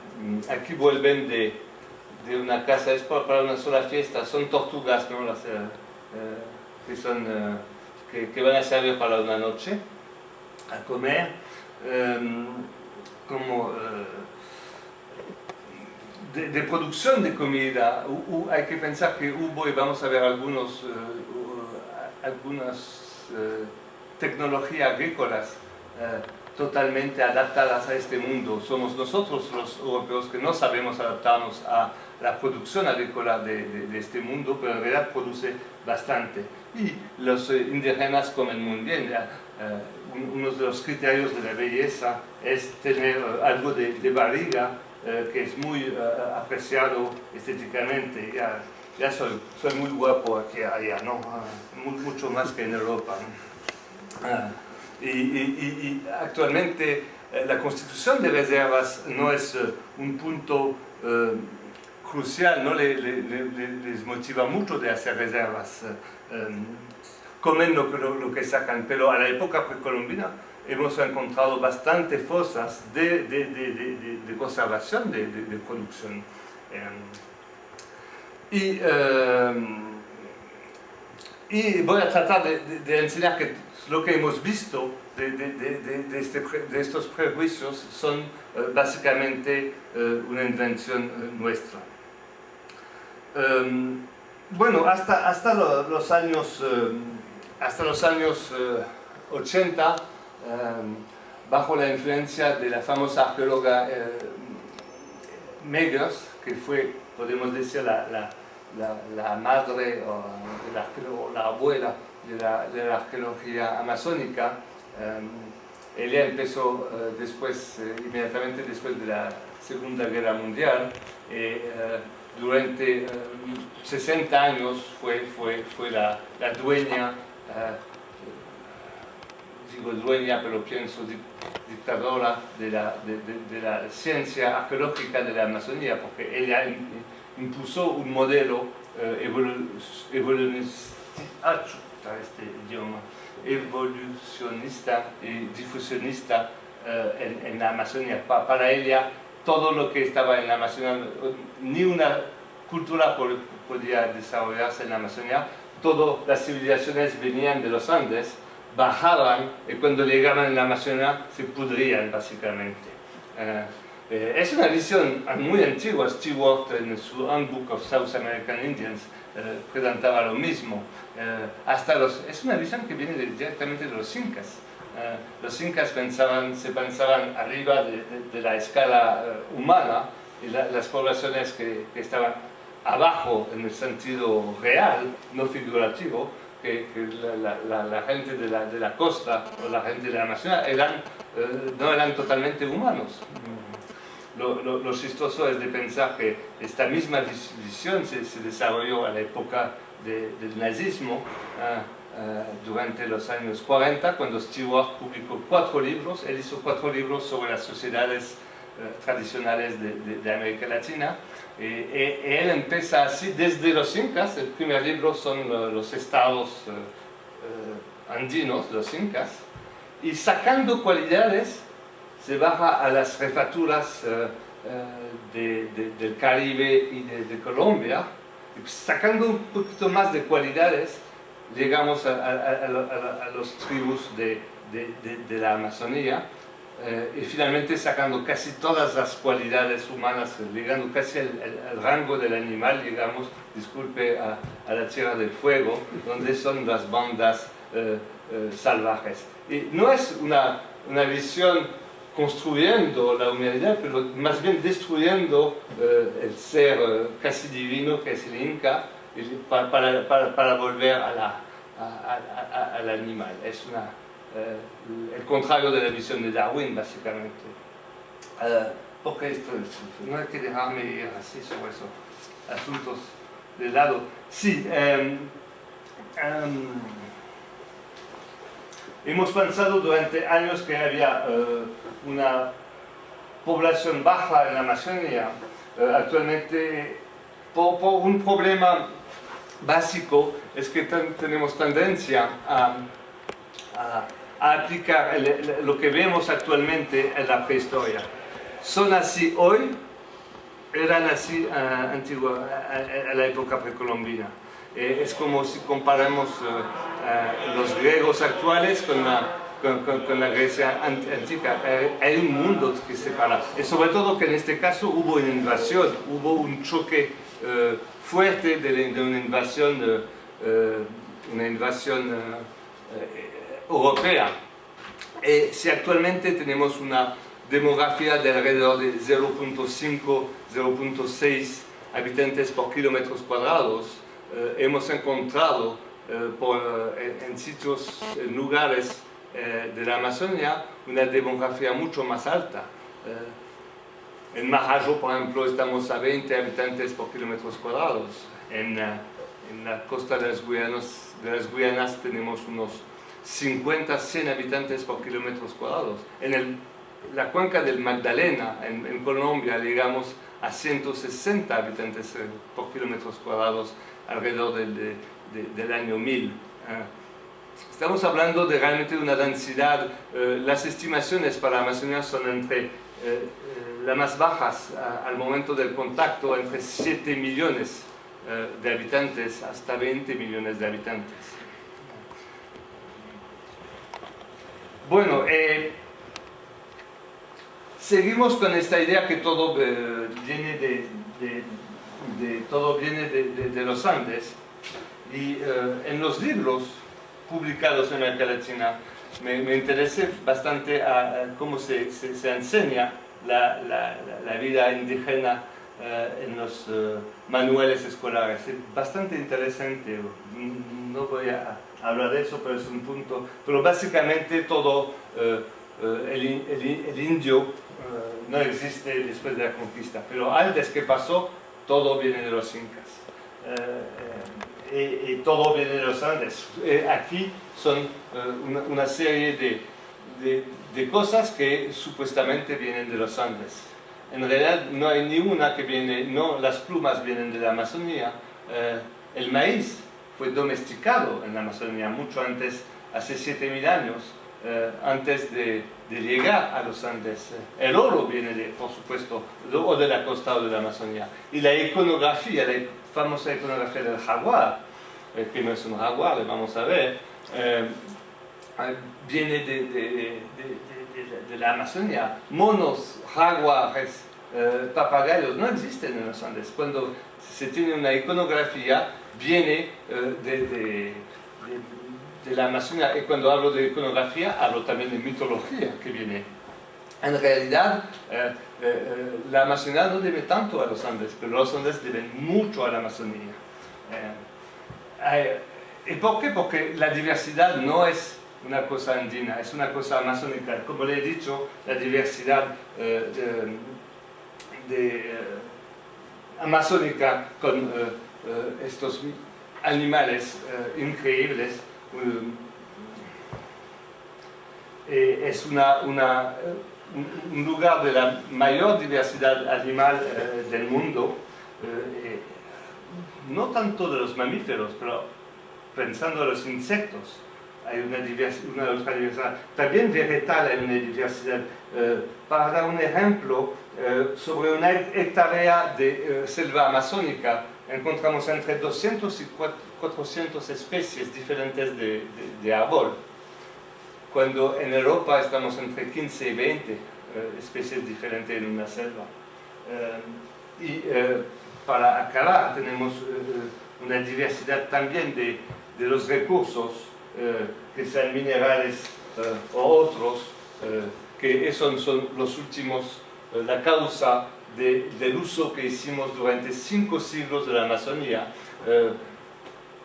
Aquí vuelven de una casa, es para una sola fiesta, son tortugas, ¿no? Que van a servir para una noche a comer, de producción de comida. Hay que pensar que hubo, y vamos a ver algunas tecnologías agrícolas totalmente adaptadas a este mundo. Somos nosotros los europeos que no sabemos adaptarnos a la producción agrícola de este mundo, pero en realidad produce bastante. Y los indígenas comen muy bien. Uno de los criterios de la belleza es tener algo de barriga, que es muy apreciado estéticamente. Ya soy muy guapo aquí allá, ¿no? Mucho más que en Europa, ¿no? Y actualmente la constitución de reservas no es un punto crucial, no les motiva mucho de hacer reservas, comen lo que sacan, pero a la época precolombina hemos encontrado bastantes fosas de conservación, de producción. Y voy a tratar de enseñar que lo que hemos visto de estos prejuicios son básicamente una invención nuestra. Bueno, hasta los años 80, bajo la influencia de la famosa arqueóloga Meggers, que fue, podemos decir, la madre o la abuela de la arqueología amazónica. Ella empezó inmediatamente después de la Segunda Guerra Mundial. Durante 60 años fue la dueña, digo dueña, pero pienso dictadora de la ciencia arqueológica de la Amazonía, porque ella impuso un modelo evolucionista y difusionista en la Amazonía. Para ella, todo lo que estaba en la Amazonía, ni una cultura podía desarrollarse en la Amazonía. Todas las civilizaciones venían de los Andes, bajaban y cuando llegaban en la Amazonía se pudrían básicamente. Es una visión muy antigua. Stewart, en su Handbook of South American Indians, presentaba lo mismo. Es una visión que viene directamente de los incas. Los incas se pensaban arriba de la escala humana, y las poblaciones que estaban abajo en el sentido real, no figurativo, que la gente de la costa o la gente de la Amazonía no eran totalmente humanos. Lo chistoso es de pensar que esta misma visión se desarrolló a la época del nazismo, durante los años 40, cuando Stewart publicó 4 libros. Él hizo 4 libros sobre las sociedades tradicionales de América Latina. Él empieza así desde los incas. El primer libro son los estados andinos, los incas, y sacando cualidades se baja a las jefaturas del Caribe y de Colombia. Sacando un poquito más de cualidades, llegamos a los tribus de la Amazonía, y finalmente sacando casi todas las cualidades humanas, llegando casi al rango del animal, llegamos, disculpe, a la Tierra del Fuego, donde son las bandas salvajes. Y no es una visión construyendo la humanidad, pero más bien destruyendo el ser casi divino que es el Inca, para volver al animal. Es el contrario de la visión de Darwin, básicamente. Porque esto no hay que dejarme ir así sobre esos asuntos de lado. Sí, hemos pensado durante años que había una población baja en la Amazonía. Actualmente, por un problema básico, es que tenemos tendencia a aplicar lo que vemos actualmente en la prehistoria. Son así hoy, eran así a la época precolombina. Es como si comparamos los griegos actuales con la Grecia antigua. Hay un mundo que separa. Y sobre todo que en este caso hubo una invasión, hubo un choque fuerte de una invasión europea. Si actualmente tenemos una demografía de alrededor de 0.5, 0.6 habitantes por kilómetros cuadrados, hemos encontrado en sitios, en lugares de la Amazonía, una demografía mucho más alta. En Majayo, por ejemplo, estamos a 20 habitantes por kilómetros cuadrados. En la costa de las Guyanas tenemos unos 50, 100 habitantes por kilómetros cuadrados. En la cuenca del Magdalena, en Colombia, llegamos a 160 habitantes por kilómetros cuadrados alrededor del año 1000. Estamos hablando de realmente una densidad. Las estimaciones para la Amazonía son entre las más bajas al momento del contacto, entre 7 millones de habitantes hasta 20 millones de habitantes. Bueno, seguimos con esta idea que todo viene de los Andes, y en los libros publicados en América Latina me interesé bastante a cómo se enseña la vida indígena en los manuales escolares. Es bastante interesante. No voy a hablar de eso, pero es un punto. Pero básicamente todo el indio no existe después de la conquista, pero antes que pasó, todo viene de los incas. Y todo viene de los Andes. Aquí son una serie de cosas que supuestamente vienen de los Andes. En realidad no hay ninguna que viene, no, las plumas vienen de la Amazonía. El maíz fue domesticado en la Amazonía mucho antes, hace 7000 años, antes de llegar a los Andes. El oro viene, por supuesto, o de la costa o de la Amazonía. Y la iconografía, la famosa iconografía del jaguar, que no es un jaguar, le vamos a ver, viene de la Amazonía. Monos, jaguares, papagayos no existen en los Andes. Cuando se tiene una iconografía, viene de la Amazonía. Y cuando hablo de iconografía, hablo también de mitología que viene. En realidad, la Amazonía no debe tanto a los Andes, pero los Andes deben mucho a la Amazonía. ¿Y por qué? Porque la diversidad no es una cosa andina, es una cosa amazónica. Como le he dicho, la diversidad amazónica con estos animales increíbles es un lugar de la mayor diversidad animal del mundo, no tanto de los mamíferos, pero pensando en los insectos, hay una otra diversidad. También vegetal hay una diversidad. Para dar un ejemplo, sobre una hectárea de selva amazónica encontramos entre 200 y 400 especies diferentes de árbol, cuando en Europa estamos entre 15 y 20 especies diferentes en una selva. Para acabar, tenemos una diversidad también de los recursos, que sean minerales o otros, que esos son los últimos, la causa del uso que hicimos durante 5 siglos de la Amazonía,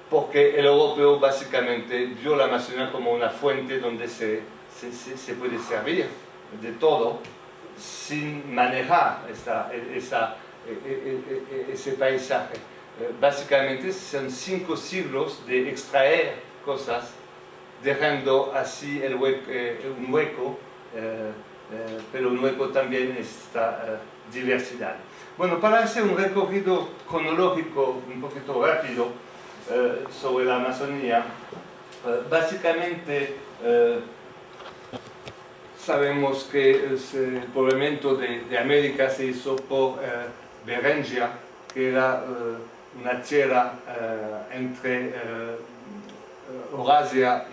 porque el europeo básicamente vio la Amazonía como una fuente donde se puede servir de todo sin manejar ese paisaje. Básicamente son 5 siglos de extraer cosas, dejando así un hueco, pero un hueco también esta diversidad. Bueno, para hacer un recorrido cronológico un poquito rápido sobre la Amazonía, básicamente sabemos que el poblamiento de América se hizo por Beringia, que era una tierra entre Eurasia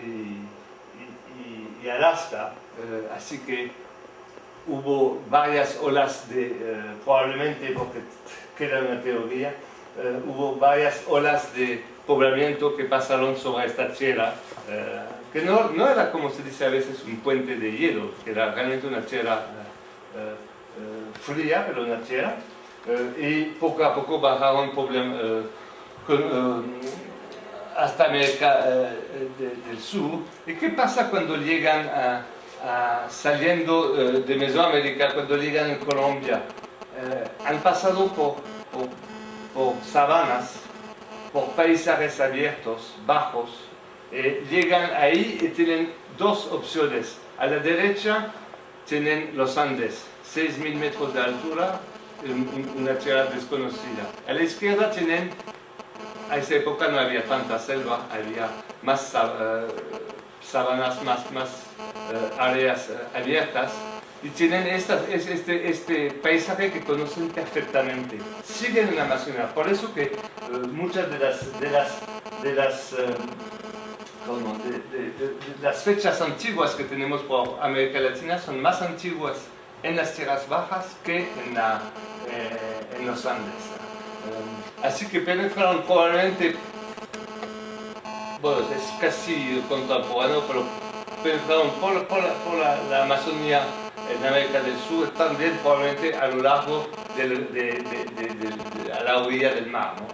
y Alaska, así que hubo varias olas probablemente porque queda una teoría, hubo varias olas de poblamiento que pasaron sobre esta tierra, que no era, como se dice a veces, un puente de hielo, que era realmente una tierra fría, pero una tierra, y poco a poco bajaron hasta América del Sur. ¿Y qué pasa cuando llegan saliendo de Mesoamérica, cuando llegan en Colombia? Han pasado por sabanas, por paisajes abiertos, bajos, llegan ahí y tienen dos opciones. A la derecha tienen los Andes, 6.000 metros de altura, una tierra desconocida. A la izquierda tienen, a esa época no había tanta selva, había más sabanas, más áreas abiertas, y tienen este paisaje que conocen perfectamente. Siguen en la Amazonía, por eso que muchas de las fechas antiguas que tenemos por América Latina son más antiguas en las tierras bajas que en los Andes. Así que penetraron probablemente, bueno, es casi contemporáneo, pero penetraron por la Amazonía en América del Sur, también probablemente a lo largo a la orilla del mar, ¿no?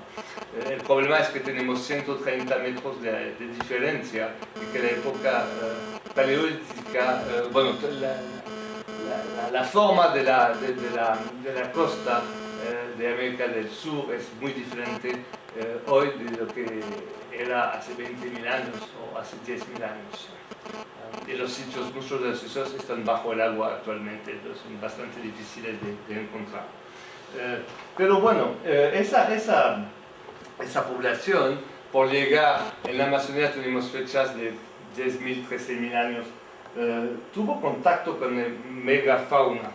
El problema es que tenemos 130 metros de diferencia y que la época paleolítica, bueno, la forma de la costa de América del Sur es muy diferente hoy de lo que era hace 20.000 años o hace 10.000 años. Y muchos de los sitios están bajo el agua actualmente, entonces son bastante difíciles de encontrar. Pero bueno, esa población, por llegar en la Amazonía tenemos fechas de 10.000, 13.000 años, tuvo contacto con el megafauna.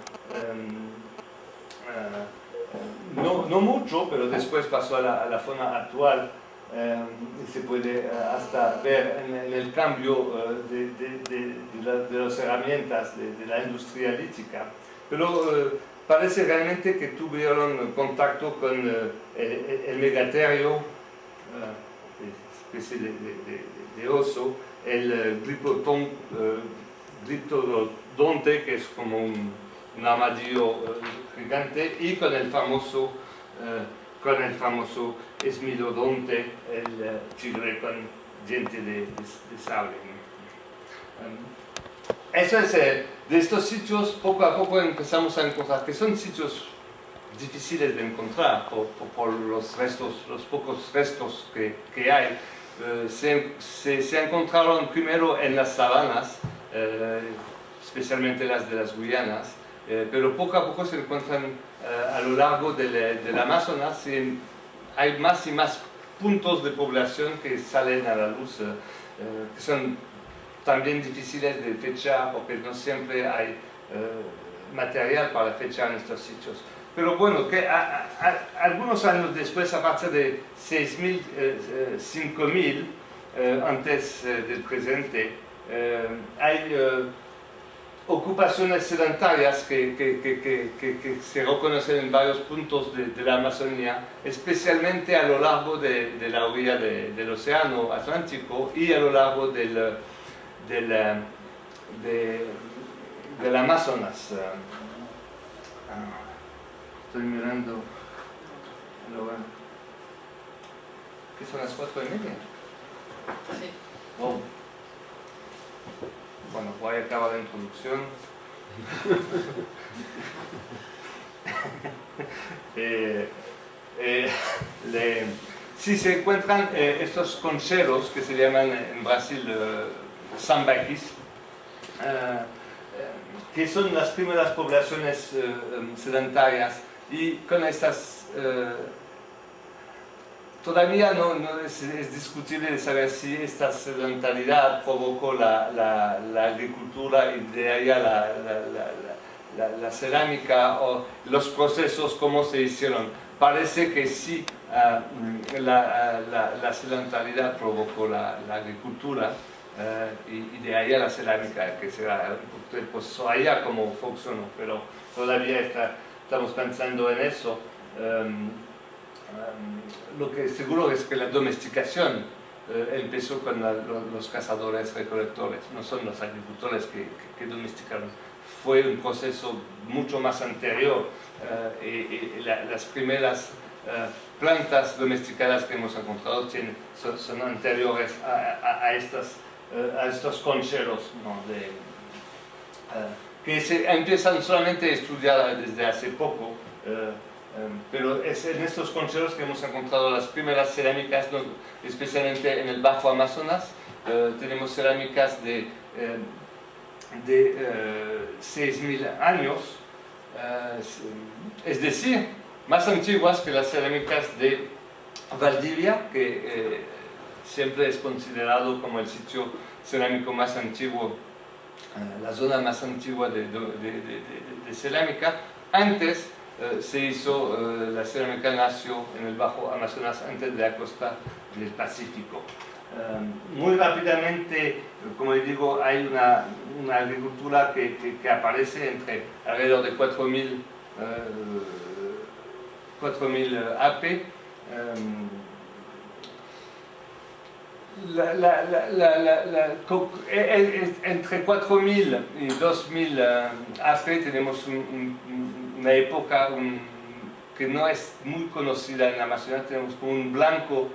No mucho, pero después pasó a la fauna actual. Y se puede hasta ver en el cambio de las herramientas de la industria lítica. Pero parece realmente que tuvieron contacto con el megaterio, especie de oso, el gliptodonte, que es como un armadillo gigante, y con el famoso esmilodonte, el tigre con diente de sable, ¿no? Eso es, de estos sitios poco a poco empezamos a encontrar, que son sitios difíciles de encontrar por los restos, los pocos restos que hay. Se encontraron primero en las sabanas, especialmente las de las Guyanas, pero poco a poco se encuentran a lo largo del Amazonas, y hay más y más puntos de población que salen a la luz, que son también difíciles de fechar porque no siempre hay material para fechar en estos sitios. Pero bueno, que algunos años después, a partir de 6.000, 5.000 antes del presente, hay ocupaciones sedentarias que se reconocen en varios puntos de la Amazonía, especialmente a lo largo de la orilla del Océano Atlántico y a lo largo del Amazonas. Estoy mirando. ¿Qué son las 4:30? Sí. Oh. Bueno, voy a acabar la introducción. Si se encuentran estos concheros que se llaman en Brasil sambaquis, que son las primeras poblaciones sedentarias, y con estas todavía no es discutible de saber si esta sedentariedad provocó la agricultura y de ahí la cerámica, o los procesos cómo se hicieron. Parece que sí, la sedentariedad provocó la agricultura, y de ahí a la cerámica, que será el proceso allá como funcionó, pero todavía estamos pensando en eso. Lo que seguro es que la domesticación empezó con los cazadores-recolectores, no son los agricultores que domesticaron. Fue un proceso mucho más anterior, y las primeras plantas domesticadas que hemos encontrado son anteriores a estos concheros, ¿no? Que se empiezan solamente a estudiar desde hace poco, pero es en estos concheros que hemos encontrado las primeras cerámicas, ¿no? Especialmente en el Bajo Amazonas. Tenemos cerámicas de 6.000 años, es decir, más antiguas que las cerámicas de Valdivia, que siempre es considerado como el sitio cerámico más antiguo, la zona más antigua de cerámica. Antes se hizo, la cerámica nació en el Bajo Amazonas, antes de la costa del Pacífico. Muy rápidamente, como les digo, hay una agricultura que aparece entre alrededor de 4.000 AP. Entre 4.000 y 2.000 AP tenemos una época que no es muy conocida en la Amazonía. Tenemos como un blanco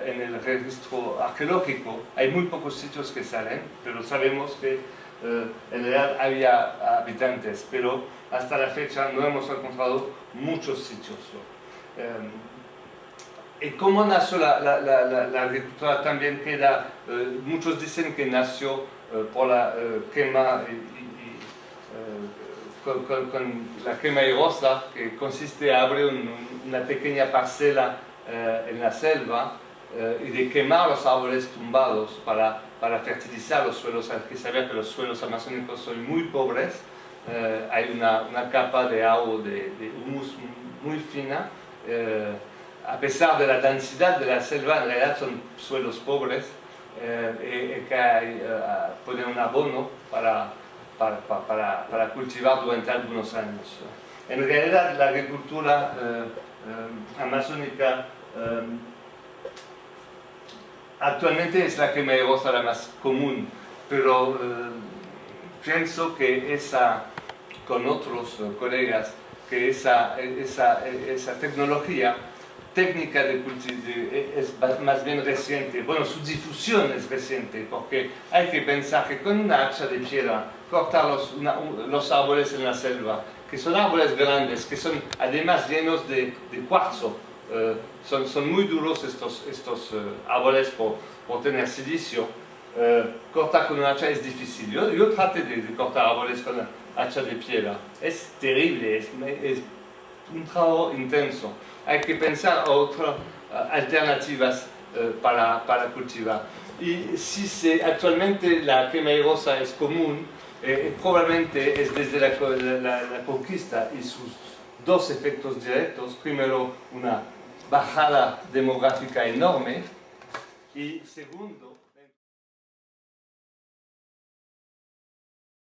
en el registro arqueológico. Hay muy pocos sitios que salen, pero sabemos que en realidad había habitantes, pero hasta la fecha no hemos encontrado muchos sitios. Y cómo nació la agricultura también queda, muchos dicen que nació por la quema, con la quema irosa, que consiste en abrir una pequeña parcela en la selva y de quemar los árboles tumbados para fertilizar los suelos. Hay que saber que los suelos amazónicos son muy pobres, hay una capa de agua, de humus muy fina. A pesar de la densidad de la selva, en realidad son suelos pobres, y que hay poner un abono para cultivar durante algunos años. En realidad, la agricultura amazónica actualmente es la quema irosa la más común, pero pienso que con otros colegas, que esa tecnología técnica de cultivo es más bien reciente. Bueno, su difusión es reciente, porque hay que pensar que con una hacha de piedra, cortar los árboles en la selva, que son árboles grandes, que son además llenos de cuarzo, son muy duros estos árboles por tener silicio. Cortar con una hacha es difícil. Yo traté de cortar árboles con una hacha de piedra. Es terrible, es un trabajo intenso. Hay que pensar otras alternativas para cultivar. Y si actualmente la quema rosa es común, probablemente es desde la conquista y sus dos efectos directos. Primero, una bajada demográfica enorme y segundo,